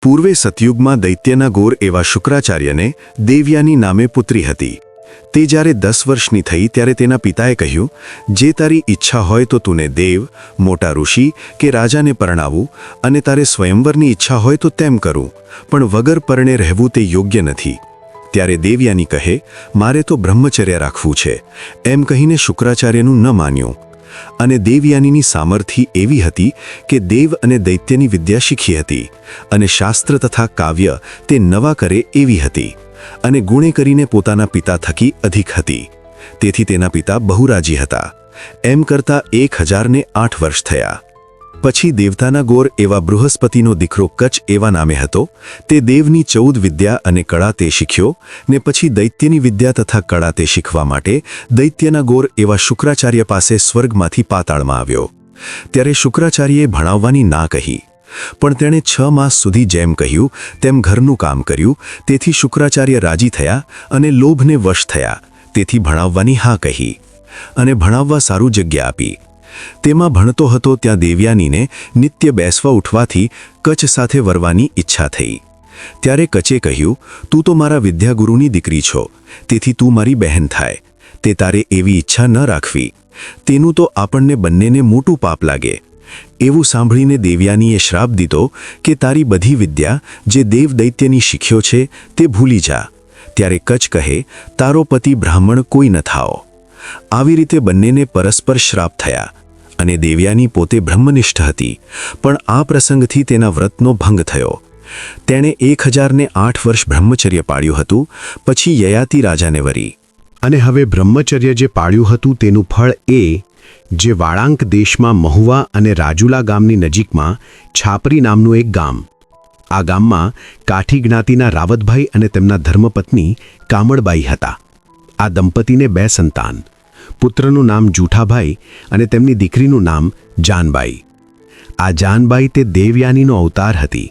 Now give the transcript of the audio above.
પૂર્વે સતયુગમાં દૈત્યના ગોર એવા શુક્રાચાર્યને દેવયાની નામે પુત્રી હતી. તે જ્યારે 10 વર્ષની થઈ ત્યારે તેના પિતાએ કહ્યું, જે તારી ઈચ્છા હોય તો તુને દેવ, મોટા ઋષિ કે રાજાને પરણાવું, અને તારે સ્વયંવરની ઈચ્છા હોય તો તેમ કરું, પણ વગર પરણે રહેવું તે યોગ્ય નથી. ત્યારે દેવયાની કહે, મારે તો બ્રહ્મચર્ય રાખવું છે, એમ કહીને શુક્રાચાર્યનું ન માન્યું. અને દેવયાનીની સામર્થ્ય એવી હતી કે દેવ અને દૈત્યની વિદ્યા શીખી હતી, અને શાસ્ત્ર તથા કાવ્ય તે નવા કરે એવી હતી, અને ગુણે કરીને પોતાના પિતા થકી અધિક હતી. તેથી તેના પિતા બહુ રાજી હતા. એમ કરતા 1008 વર્ષ થયા. પછી દેવતાના ગોર એવા બૃહસ્પતિનો દીકરો કચ્છ એવા નામે હતો. તે દેવની 14 વિદ્યા અને કળા તે શીખ્યો, ને પછી દૈત્યની વિદ્યા તથા કળા તે શીખવા માટે દૈત્યના ગોર એવા શુક્રાચાર્ય પાસે સ્વર્ગમાંથી પાતાળમાં આવ્યો. ત્યારે શુક્રાચાર્યએ ભણાવવાની ના કહી, પણ તેણે 6 માસ સુધી જેમ કહ્યું તેમ ઘરનું કામ કર્યું. તેથી શુક્રાચાર્ય રાજી થયા અને લોભને વશ થયા. તેથી ભણાવવાની હા કહી, અને ભણાવવા સારું જગ્યા આપી. તેમાં ભણતો હતો ત્યાં દેવયાનીને નિત્ય બેસવા ઉઠવાથી કચ્છ સાથે વરવાની ઈચ્છા થઈ. ત્યારે કચ્છે કહ્યું, તું તો મારા વિદ્યાગુરુની દીકરી છો, તેથી તું મારી બહેન થાય. તે તારે એવી ઈચ્છા ન રાખવી, તેનું તો આપણને બંનેને મોટું પાપ લાગે. એવું સાંભળીને દેવયાનીએ શ્રાપ દીધો કે તારી બધી વિદ્યા જે દેવ દૈત્યની શીખ્યો છે તે ભૂલી જા. ત્યારે કચ્છ કહે, તારો પતિ બ્રાહ્મણ કોઈ ન થાઓ. આવી રીતે બંનેને પરસ્પર શ્રાપ થયા. અને દેવયાની પોતે બ્રહ્મનિષ્ઠ હતી, પણ આ પ્રસંગથી તેના વ્રતનો ભંગ થયો. તેણે 1008 વર્ષ બ્રહ્મચર્ય પાળ્યું હતું. પછી યયાતિ રાજાને વરી. અને હવે બ્રહ્મચર્ય જે પાળ્યું હતું તેનું ફળ એ જે વાળાંક દેશમાં મહુવા અને રાજુલા ગામની નજીકમાં છાપરી નામનું એક ગામ. આ ગામમાં કાઠી જ્ઞાતિના રાવતભાઈ અને તેમના ધર્મપત્ની કામળબાઈ હતા. આ દંપતીને 2 સંતાન. પુત્રનું નામ જૂઠાભાઈ અને તેમની દીકરીનું નામ જાનબાઈ. આ જાનબાઈ તે દેવયાનીનો અવતાર હતી.